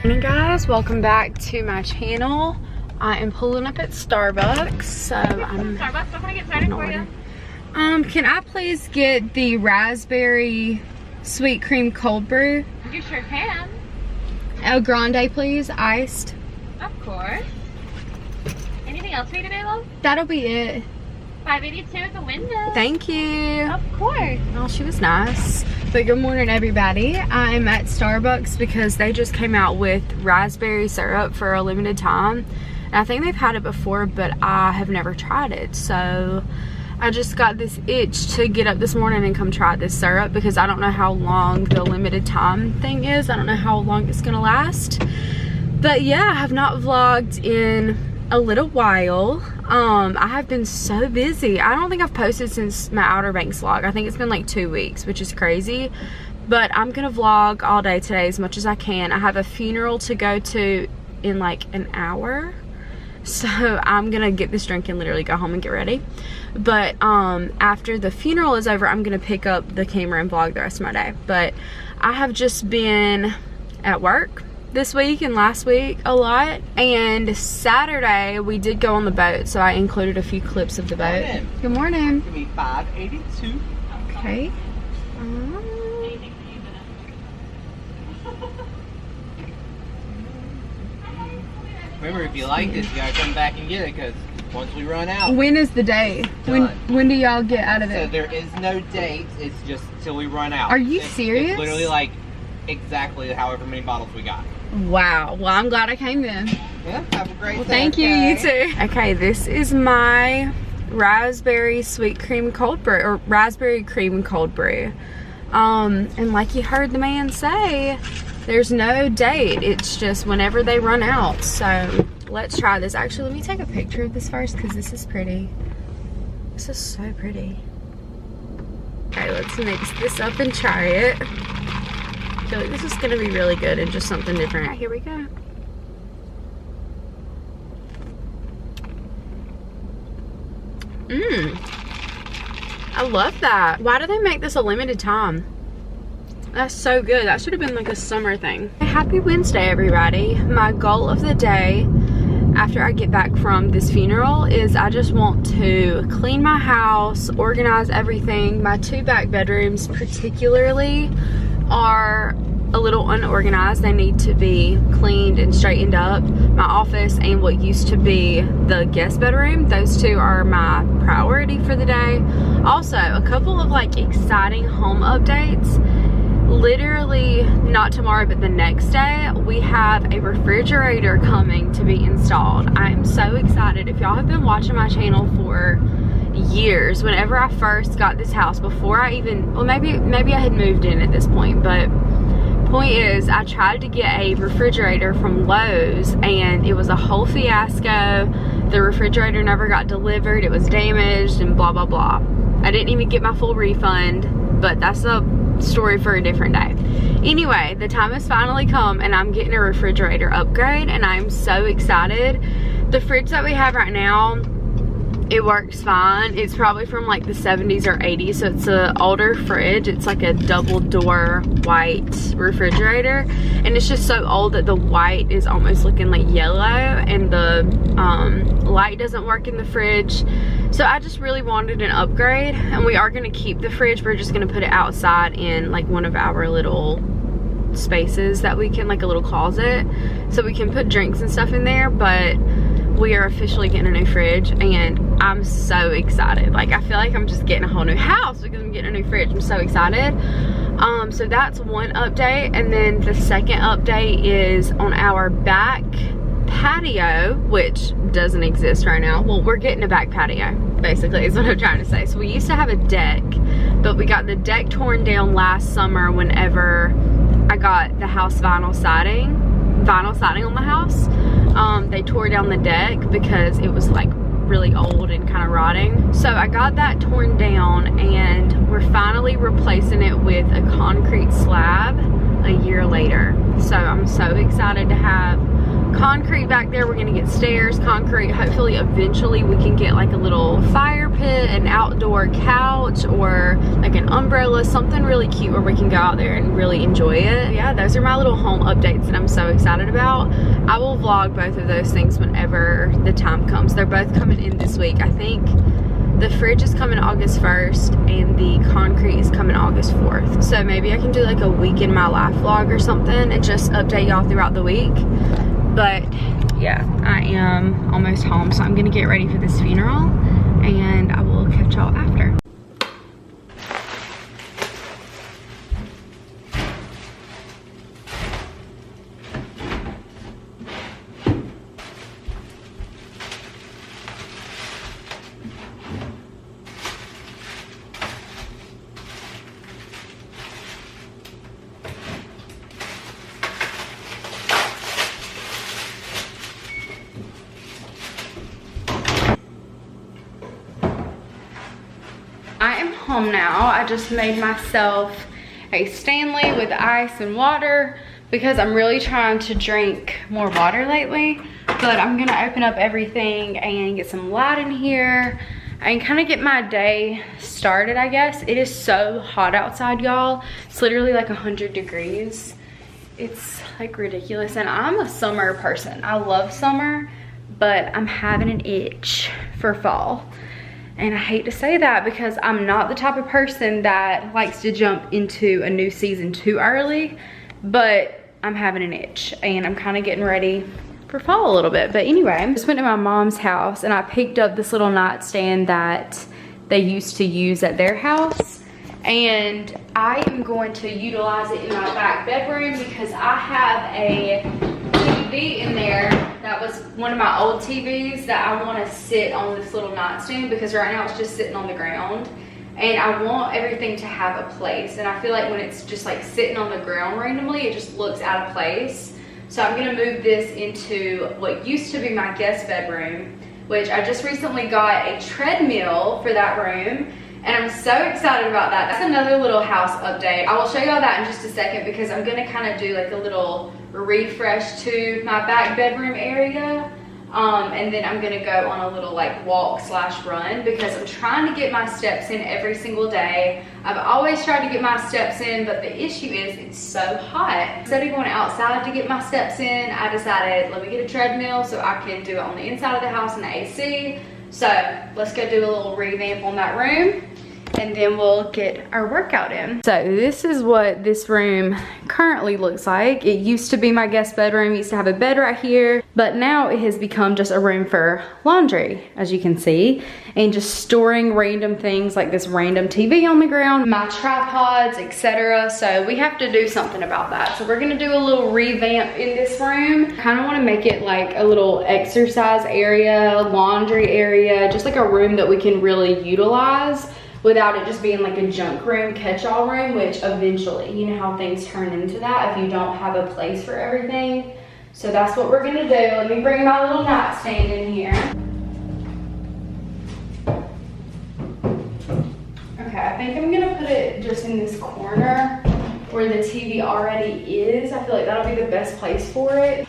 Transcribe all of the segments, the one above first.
Morning guys, welcome back to my channel. I am pulling up at Starbucks, so I'm Starbucks, what can I get started for you? Can I please get the raspberry sweet cream cold brew? You sure can. El Grande please, iced. Of course. Anything else for you today, love? That'll be it. $5.82 at the window. Thank you. Of course. Oh, she was nice. But good morning everybody. I'm at Starbucks because they just came out with raspberry syrup for a limited time. And I think they've had it before, but I have never tried it. So I just got this itch to get up this morning and come try this syrup because I don't know how long the limited time thing is. I don't know how long it's gonna last. But yeah, I have not vlogged in a little while. I have been so busy. I don't think I've posted since my Outer Banks vlog. I think it's been like 2 weeks, which is crazy. But I'm gonna vlog all day today as much as I can. I have a funeral to go to in like an hour. So I'm gonna get this drink and literally go home and get ready. But after the funeral is over, I'm gonna pick up the camera and vlog the rest of my day. But I have just been at work this week and last week a lot, and Saturday we did go on the boat, so I included a few clips of the boat. Good morning. Give me $5.82. Okay. Remember, if you like this, you gotta come back and get it, because once we run out. When is the day? When do y'all get out of So it? there is no date, it's just till we run out. Are you It's serious? literally like exactly however many bottles we got. Wow. Well, I'm glad I came then. Yeah, have a great day. Thank you, you too. Okay, this is my raspberry sweet cream cold brew, or raspberry cream cold brew. And like you heard the man say, there's no date. It's just whenever they run out. So let's try this. Actually, let me take a picture of this first because this is pretty. This is so pretty. Okay, let's mix this up and try it. I feel like this is gonna be really good and just something different. All right, here we go. I love that. Why do they make this a limited time? That's so good. That should have been like a summer thing. Happy Wednesday, everybody. My goal of the day after I get back from this funeral is I just want to clean my house, organize everything. My 2 back bedrooms particularly are a little unorganized. They need to be cleaned and straightened up. My office and what used to be the guest bedroom, those 2 are my priority for the day. Also, a couple of like exciting home updates. Literally not tomorrow but the next day we have a refrigerator coming to be installed. I am so excited. If y'all have been watching my channel for years, whenever I first got this house, before I even, well maybe I had moved in at this point, but point is I tried to get a refrigerator from Lowe's and it was a whole fiasco. The refrigerator never got delivered, it was damaged and blah blah blah. I didn't even get my full refund, but that's a story for a different day. Anyway, the time has finally come and I'm getting a refrigerator upgrade and I'm so excited. The fridge that we have right now, it works fine. It's probably from like the 70s or 80s, so it's an older fridge. It's like a double door white refrigerator, and it's just so old that the white is almost looking like yellow, and the light doesn't work in the fridge. So I just really wanted an upgrade, and we are gonna keep the fridge. We're just gonna put it outside in like one of our little spaces that we can, like a little closet, so we can put drinks and stuff in there. But we are officially getting a new fridge and I'm so excited. Like I feel like I'm just getting a whole new house because I'm getting a new fridge. I'm so excited. So that's one update, and then the second update is on our back patio, which doesn't exist right now. Well, we're getting a back patio basically is what I'm trying to say. So we used to have a deck, but we got the deck torn down last summer whenever I got the house vinyl siding on the house. They tore down the deck because it was like really old and kind of rotting. So I got that torn down and we're finally replacing it with a concrete slab a year later. So I'm so excited to have concrete back there. We're gonna get stairs, concrete. Hopefully eventually we can get like a little fire pit, an outdoor couch, or like an umbrella, something really cute where we can go out there and really enjoy it. Yeah, those are my little home updates that I'm so excited about. I will vlog both of those things whenever the time comes. They're both coming in this week. I think the fridge is coming August 1st and the concrete is coming August 4th. So maybe I can do like a week in my life vlog or something and just update y'all throughout the week. But yeah, I am almost home, so I'm gonna get ready for this funeral and I will catch y'all after. I am home now. I just made myself a Stanley with ice and water because I'm really trying to drink more water lately. But I'm gonna open up everything and get some light in here and kind of get my day started, I guess. It is so hot outside, y'all. It's literally like 100 degrees. It's like ridiculous, and I'm a summer person. I love summer, but I'm having an itch for fall. And I hate to say that because I'm not the type of person that likes to jump into a new season too early, but I'm having an itch and I'm kind of getting ready for fall a little bit. But anyway, I just went to my mom's house and I picked up this little nightstand that they used to use at their house. And I am going to utilize it in my back bedroom because I have a TV in there that was one of my old TVs that I want to sit on this little nightstand because right now it's just sitting on the ground and I want everything to have a place, and I feel like when it's just like sitting on the ground randomly it just looks out of place. So I'm going to move this into what used to be my guest bedroom, which I just recently got a treadmill for that room. And I'm so excited about that. That's another little house update. I will show y'all that in just a second because I'm gonna kind of do like a little refresh to my back bedroom area. And then I'm gonna go on a little like walk / run because I'm trying to get my steps in every single day. I've always tried to get my steps in, but the issue is it's so hot. Instead of going outside to get my steps in, I decided let me get a treadmill so I can do it on the inside of the house in the AC. So let's go do a little revamp on that room and then we'll get our workout in. So this is what this room currently looks like. It used to be my guest bedroom. It used to have a bed right here, but now it has become just a room for laundry, as you can see, and just storing random things like this random TV on the ground, my tripods, etc. So we have to do something about that. So we're gonna do a little revamp in this room. Kind of want to make it like a little exercise area, laundry area, just like a room that we can really utilize without it just being like a junk room, catch-all room, which eventually, you know how things turn into that if you don't have a place for everything. So that's what we're gonna do. Let me bring my little nightstand in here. Okay, I think I'm gonna put it just in this corner where the TV already is. I feel like that'll be the best place for it.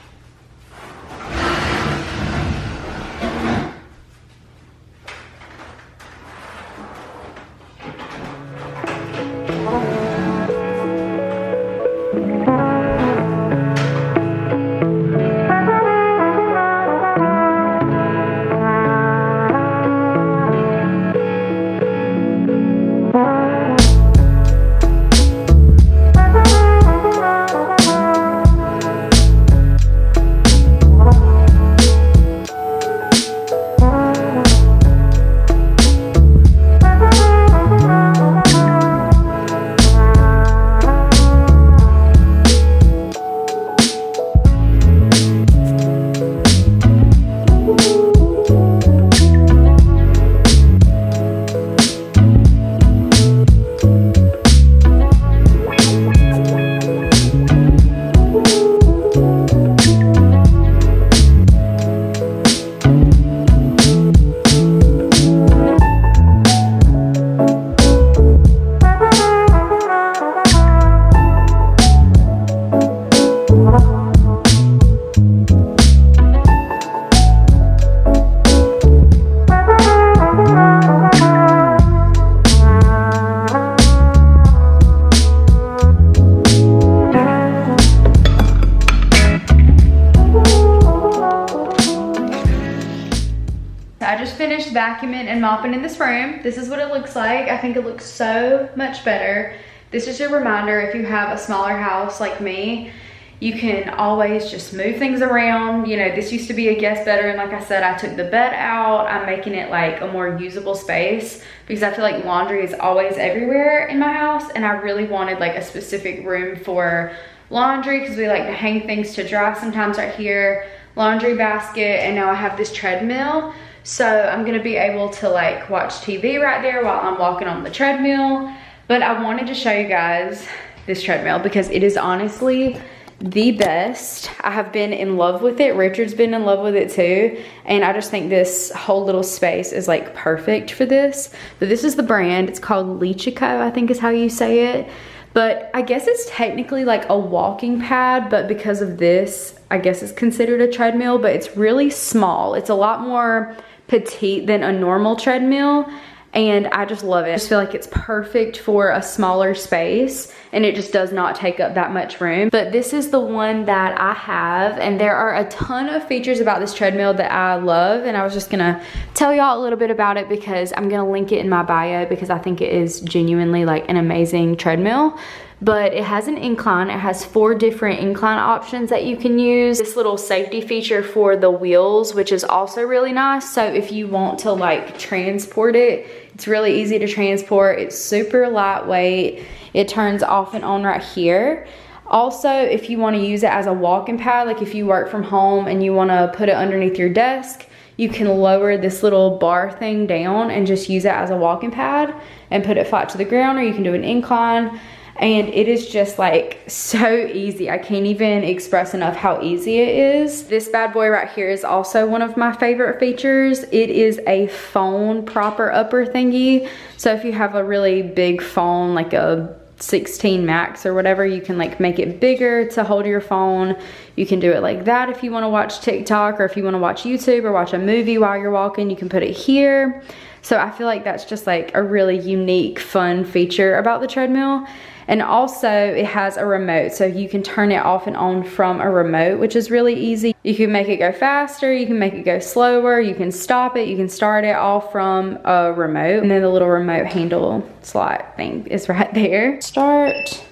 finished vacuuming and mopping in this room. This is what it looks like. I think it looks so much better. This is your reminder, if you have a smaller house like me, you can always just move things around. You know, this used to be a guest bedroom. Like I said, I took the bed out. I'm making it like a more usable space because I feel like laundry is always everywhere in my house, and I really wanted like a specific room for laundry because we like to hang things to dry sometimes right here. Laundry basket, and now I have this treadmill. So I'm gonna be able to like watch TV right there while I'm walking on the treadmill. But I wanted to show you guys this treadmill because it is honestly the best. I have been in love with it. Richard's been in love with it too. And I just think this whole little space is like perfect for this. But this is the brand. It's called Lichico, I think is how you say it. But I guess it's technically like a walking pad, but because of this, I guess it's considered a treadmill, but it's really small. It's a lot more petite than a normal treadmill. And I just love it. I just feel like it's perfect for a smaller space, and it just does not take up that much room. But this is the one that I have, and there are a ton of features about this treadmill that I love, and I was just gonna tell y'all a little bit about it because I'm gonna link it in my bio because I think it is genuinely like an amazing treadmill. But it has an incline. It has 4 different incline options that you can use. This little safety feature for the wheels, which is also really nice. So if you want to like transport it, it's really easy to transport. It's super lightweight. It turns off and on right here. Also, if you want to use it as a walking pad, like if you work from home and you want to put it underneath your desk, you can lower this little bar thing down and just use it as a walking pad and put it flat to the ground, or you can do an incline. And it is just like so easy. I can't even express enough how easy it is. This bad boy right here is also one of my favorite features. It is a phone proper upper thingy. So if you have a really big phone, like a 16 Max or whatever, you can like make it bigger to hold your phone. You can do it like that if you want to watch TikTok, or if you want to watch YouTube or watch a movie while you're walking, you can put it here. So I feel like that's just like a really unique, fun feature about the treadmill. And also it has a remote, so you can turn it off and on from a remote, which is really easy. You can make it go faster, you can make it go slower, you can stop it, you can start it all from a remote. And then the little remote handle slot thing is right there. Start,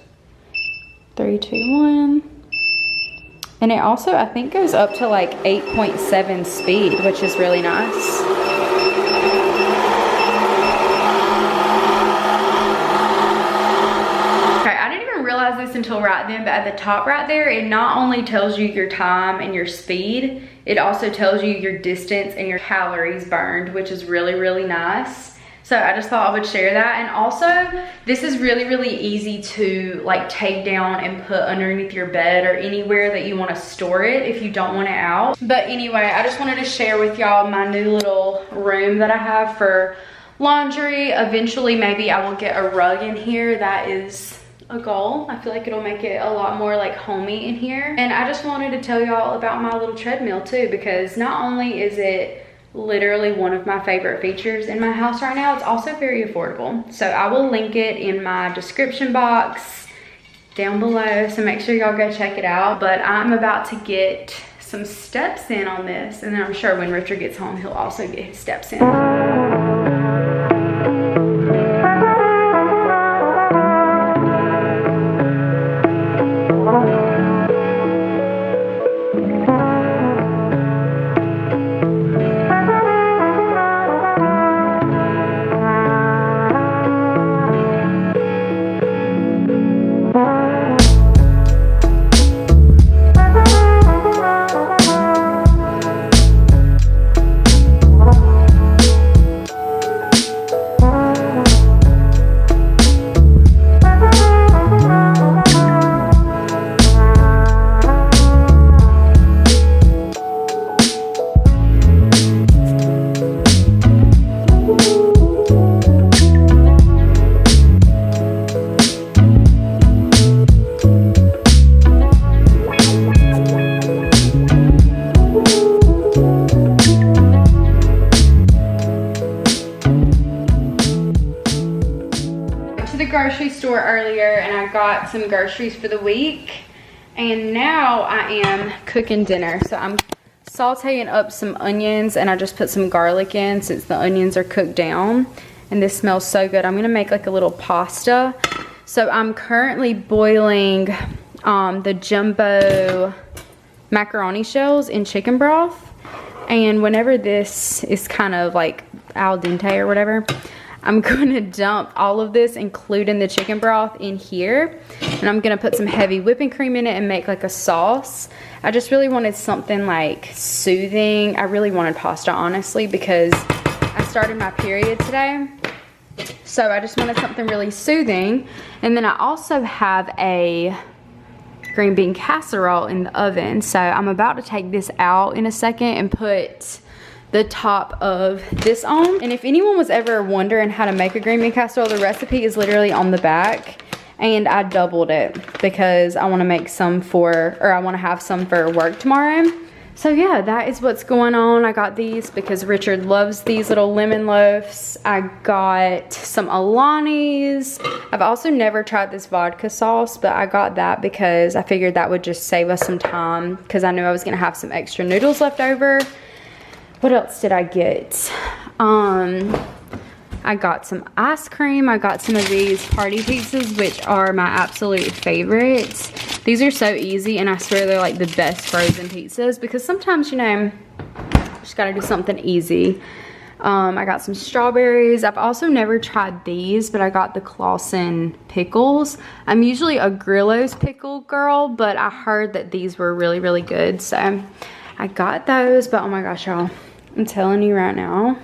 3, 2, 1. And it also, I think, goes up to like 8.7 speed, which is really nice. This until right then, but at the top right there, it not only tells you your time and your speed, it also tells you your distance and your calories burned, which is really, really nice. So I just thought I would share that. And also, this is really, really easy to like take down and put underneath your bed or anywhere that you want to store it if you don't want it out. But anyway, I just wanted to share with y'all my new little room that I have for laundry. Eventually, maybe I will get a rug in here. That is a goal. I feel like it'll make it a lot more like homey in here. And I just wanted to tell y'all about my little treadmill too, because not only is it literally one of my favorite features in my house right now, it's also very affordable. So I will link it in my description box down below, so make sure y'all go check it out. But I'm about to get some steps in on this, and then I'm sure when Richard gets home, he'll also get his steps in. Grocery store earlier, and I got some groceries for the week, and now I am cooking dinner. So I'm sauteing up some onions, and I just put some garlic in since the onions are cooked down. And this smells so good. I'm gonna make like a little pasta. So I'm currently boiling the jumbo macaroni shells in chicken broth. And whenever this is kind of like al dente or whatever, I'm gonna dump all of this, including the chicken broth, in here. And I'm gonna put some heavy whipping cream in it and make like a sauce. I just really wanted something like soothing. I really wanted pasta, honestly, because I started my period today. So I just wanted something really soothing. And then I also have a green bean casserole in the oven. So I'm about to take this out in a second and put the top of this on. And if anyone was ever wondering how to make a green bean casserole, the recipe is literally on the back. And I doubled it because I want to make some I want to have some for work tomorrow. So yeah, that is what's going on. I got these because Richard loves these little lemon loaves. I got some Alani's. I've also never tried this vodka sauce, but I got that because I figured that would just save us some time because I knew I was gonna have some extra noodles left over. What else did I get? I got some ice cream. I got some of these party pizzas, which are my absolute favorites. These are so easy, and I swear they're like the best frozen pizzas because sometimes, you know, just gotta do something easy. I got some strawberries. I've also never tried these, but I got the Clausen pickles. I'm usually a Grillo's pickle girl, but I heard that these were really, really good. So I got those, but oh my gosh, y'all, I'm telling you right now,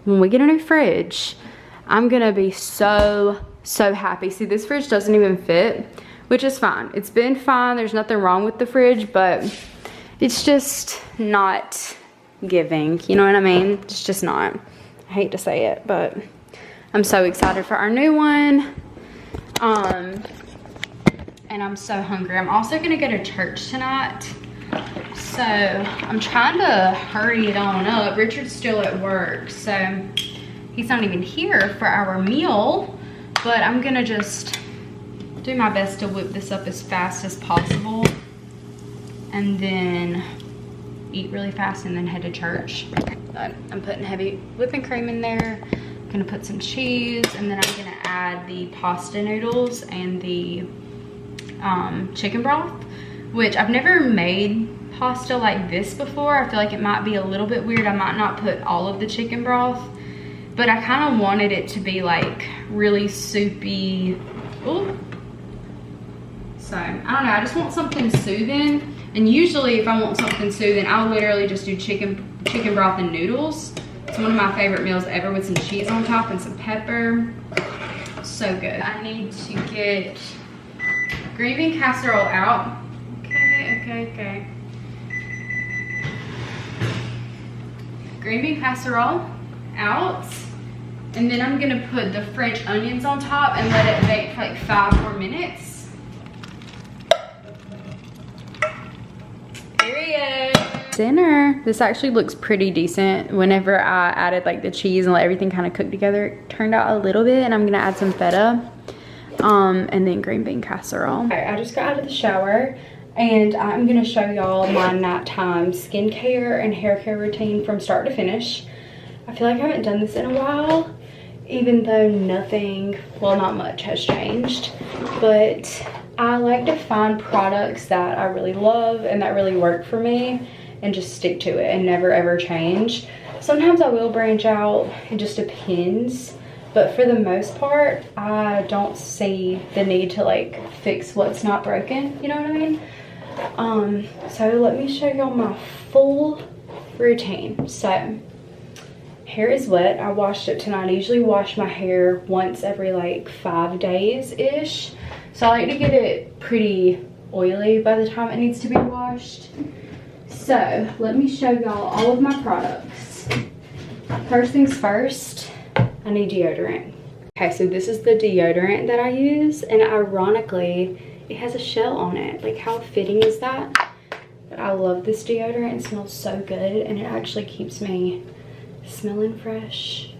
when we get a new fridge, I'm gonna be so happy. See, this fridge doesn't even fit, which is fine. It's been fine. There's nothing wrong with the fridge, but it's just not giving. You know what I mean? It's just not. I hate to say it, but I'm so excited for our new one. And I'm so hungry. I'm also gonna go to church tonight. So I'm trying to hurry it on up. Richard's still at work, so he's not even here for our meal, but I'm gonna just do my best to whip this up as fast as possible and then eat really fast and then head to church. But I'm putting heavy whipping cream in there. I'm gonna put some cheese, and then I'm gonna add the pasta noodles and the chicken broth, which I've never made pasta like this before. I feel like it might be a little bit weird. I might not put all of the chicken broth, but I kind of wanted it to be like really soupy. Ooh. So I don't know, I just want something soothing. And usually if I want something soothing, I'll literally just do chicken broth and noodles. It's one of my favorite meals ever, with some cheese on top and some pepper. So good. I need to get green bean casserole out. Okay. Green bean casserole out. And then I'm gonna put the French onions on top and let it bake for like 5 more minutes. Period. Dinner. This actually looks pretty decent. Whenever I added like the cheese and let everything kind of cook together, it turned out a little bit. And I'm gonna add some feta. And then green bean casserole. Alright, I just got out of the shower, and I'm gonna show y'all my nighttime skincare and hair care routine from start to finish. I feel like I haven't done this in a while, even though nothing, well, not much has changed. But I like to find products that I really love and that really work for me and just stick to it and never ever change. Sometimes I will branch out, it just depends. But for the most part, I don't see the need to like fix what's not broken, you know what I mean? So let me show y'all my full routine. So hair is wet. I washed it tonight. I usually wash my hair once every like 5 days-ish. So I like to get it pretty oily by the time it needs to be washed. So let me show y'all all of my products. First things first, I need deodorant. Okay, so this is the deodorant that I use, and ironically, it has a shell on it. Like, how fitting is that? But I love this deodorant. It smells so good, and it actually keeps me smelling fresh.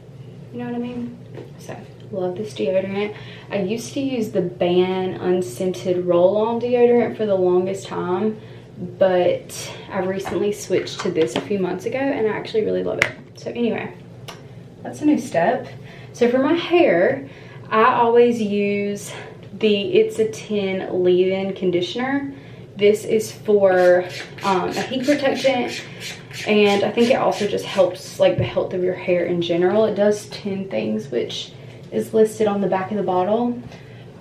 You know what I mean? So, love this deodorant. I used to use the Ban unscented roll-on deodorant for the longest time, but I recently switched to this a few months ago and I actually really love it. So anyway, that's a new step. So for my hair, I always use the It's a 10 leave-in conditioner. This is for a heat protectant, and I think it also just helps like the health of your hair in general. It does 10 things, which is listed on the back of the bottle,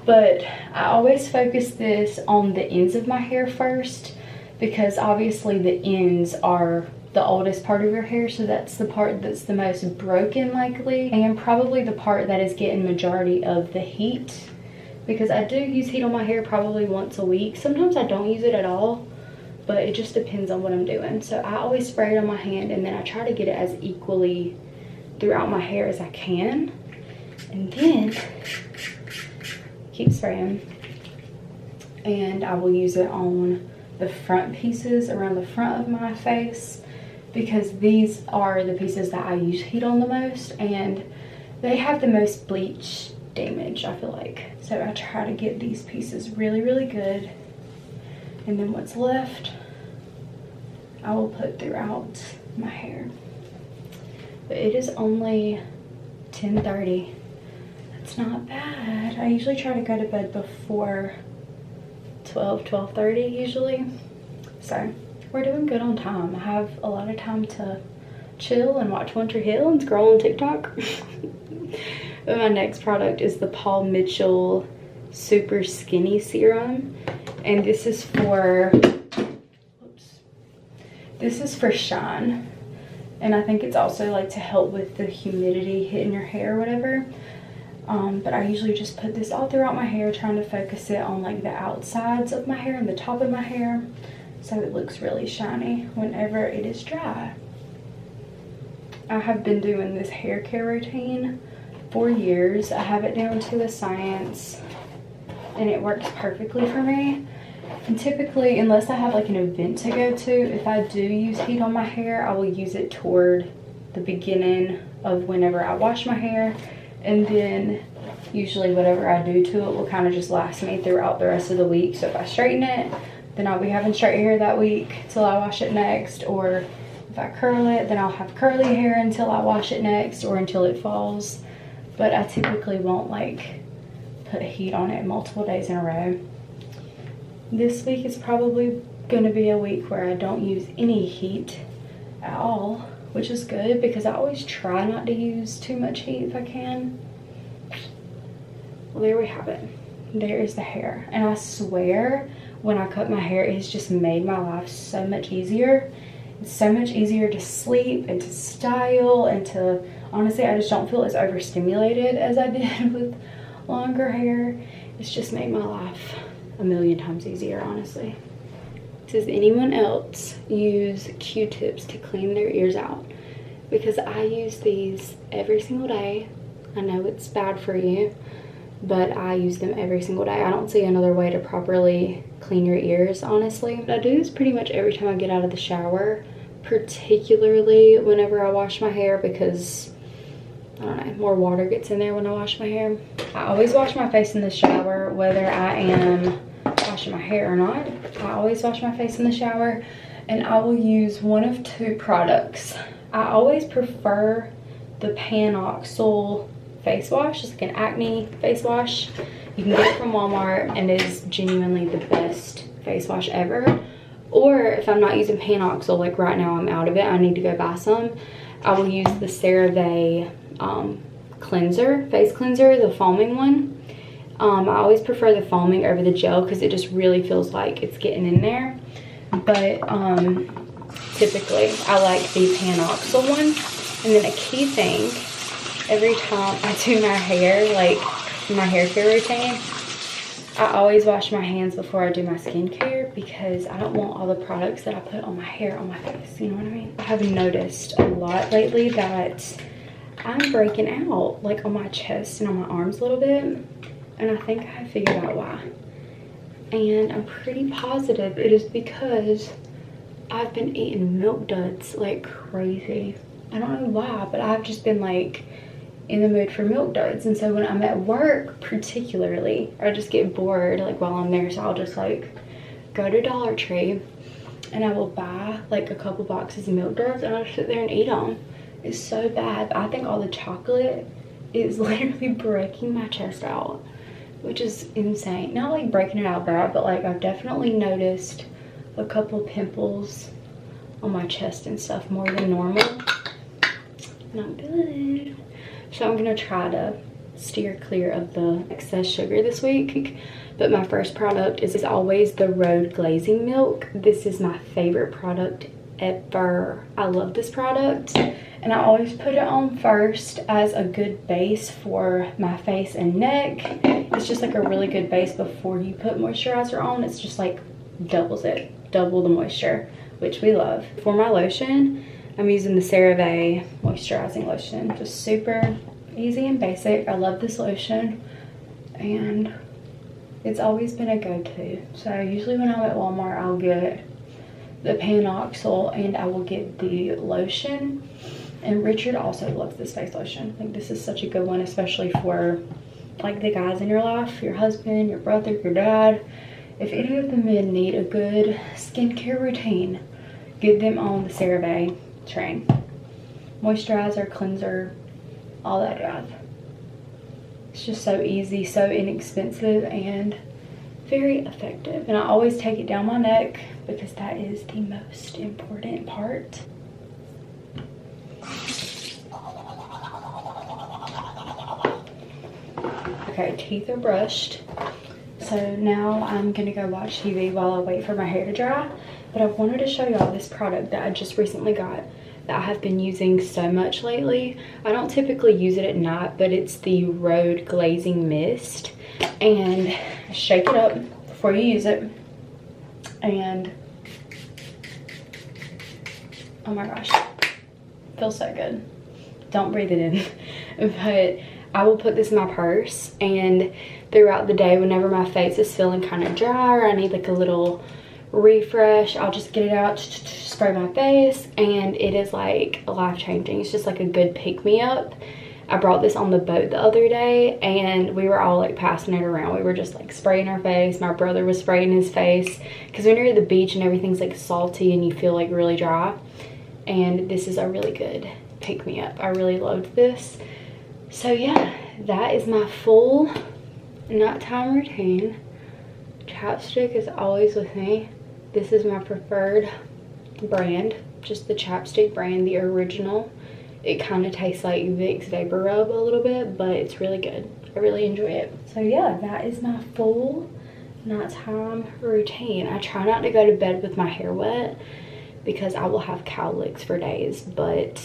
but I always focus this on the ends of my hair first, because obviously the ends are the oldest part of your hair, so that's the part that's the most broken likely, and probably the part that is getting majority of the heat, because I do use heat on my hair probably once a week. Sometimes I don't use it at all, but it just depends on what I'm doing. So I always spray it on my hand, and then I try to get it as equally throughout my hair as I can, and then keep spraying. And I will use it on the front pieces around the front of my face, because these are the pieces that I use heat on the most, and they have the most bleach damage, I feel like. So I try to get these pieces really, really good, and then what's left I will put throughout my hair. But it is only 10:30. That's not bad. I usually try to go to bed before 12:30 usually, so we're doing good on time. I have a lot of time to chill and watch One Tree Hill and scroll on TikTok. But my next product is the Paul Mitchell Super Skinny Serum, and this is for shine, and I think it's also like to help with the humidity hitting your hair or whatever. But I usually just put this all throughout my hair, trying to focus it on like the outsides of my hair and the top of my hair, so it looks really shiny whenever it is dry. I have been doing this hair care routine for years. I have it down to a science, and it works perfectly for me. And typically, unless I have like an event to go to, if I do use heat on my hair, I will use it toward the beginning of whenever I wash my hair, and then usually whatever I do to it will kind of just last me throughout the rest of the week. So if I straighten it, then I'll be having straight hair that week till I wash it next, or if I curl it, then I'll have curly hair until I wash it next, or until it falls. But I typically won't like put heat on it multiple days in a row. This week is probably going to be a week where I don't use any heat at all, which is good because I always try not to use too much heat if I can. Well, there we have it. There is the hair, and I swear when I cut my hair, it's just made my life so much easier. It's so much easier to sleep and to style, and to, honestly, I just don't feel as overstimulated as I did with longer hair. It's just made my life a million times easier, honestly. Does anyone else use Q-tips to clean their ears out? Because I use these every single day. I know it's bad for you, but I use them every single day. I don't see another way to properly clean your ears, honestly. I do this pretty much every time I get out of the shower, particularly whenever I wash my hair, because I don't know, more water gets in there when I wash my hair. I always wash my face in the shower, whether I am washing my hair or not. I always wash my face in the shower, and I will use one of two products. I always prefer the Panoxyl face wash. It's like an acne face wash. You can get it from Walmart, and it is genuinely the best face wash ever. Or if I'm not using Panoxyl, like right now I'm out of it, I need to go buy some, I will use the CeraVe cleanser, face cleanser, the foaming one. I always prefer the foaming over the gel because it just really feels like it's getting in there. But typically I like the Panoxyl one. And then a key thing, every time I do my hair, like my hair care routine, I always wash my hands before I do my skincare, because I don't want all the products that I put on my hair on my face, you know what I mean? I have noticed a lot lately that I'm breaking out, like on my chest and on my arms a little bit, and I think I have figured out why. And I'm pretty positive it is because I've been eating milk duds like crazy. I don't know why, but I've just been like in the mood for milk duds, and so when I'm at work particularly, I just get bored like while I'm there, so I'll just like go to Dollar Tree and I will buy like a couple boxes of milk duds and I'll sit there and eat them. It's so bad, but I think all the chocolate is literally breaking my chest out, which is insane. Not like breaking it out bad, but like I've definitely noticed a couple pimples on my chest and stuff more than normal. Not good. So I'm gonna try to steer clear of the excess sugar this week. But my first product is always the Road Glazing Milk. This is my favorite product ever. I love this product. And I always put it on first as a good base for my face and neck. It's just like a really good base before you put moisturizer on. It's just like doubles it, double the moisture, which we love. For my lotion, I'm using the CeraVe moisturizing lotion. Just super easy and basic. I love this lotion and it's always been a go-to. So usually when I'm at Walmart, I'll get the Panoxyl and I will get the lotion. And Richard also loves this face lotion. I think this is such a good one, especially for like the guys in your life, your husband, your brother, your dad. If any of the men need a good skincare routine, get them on the CeraVe train. Moisturizer, cleanser, all that jazz. It's just so easy, so inexpensive, and very effective. And I always take it down my neck because that is the most important part. Okay, teeth are brushed. So now I'm gonna go watch TV while I wait for my hair to dry. But I wanted to show y'all this product that I just recently got that I have been using so much lately. I don't typically use it at night, but it's the Road Glazing Mist. And shake it up before you use it. And oh my gosh, feels so good. Don't breathe it in. But I will put this in my purse, and throughout the day, whenever my face is feeling kind of dry or I need like a little refresh, I'll just get it out, spray my face, and it is like life-changing. It's just like a good pick-me-up. I brought this on the boat the other day and we were all like passing it around. We were just like spraying our face. My brother was spraying his face because when you're at the beach and everything's like salty and you feel like really dry, and this is a really good pick-me-up. I really loved this. So yeah, that is my full nighttime routine. Chapstick is always with me. This is my preferred brand, just the chapstick brand, the original. It kind of tastes like Vicks Vapor Rub a little bit, but it's really good. I really enjoy it. So yeah, that is my full nighttime routine. I try not to go to bed with my hair wet because I will have cowlicks for days, but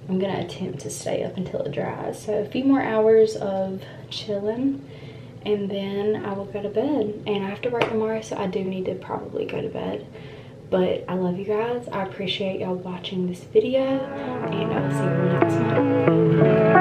I'm gonna attempt to stay up until it dries. So a few more hours of chilling and then I will go to bed. And I have to work tomorrow, so I do need to probably go to bed. But I love you guys. I appreciate y'all watching this video, and I'll see you in the next one.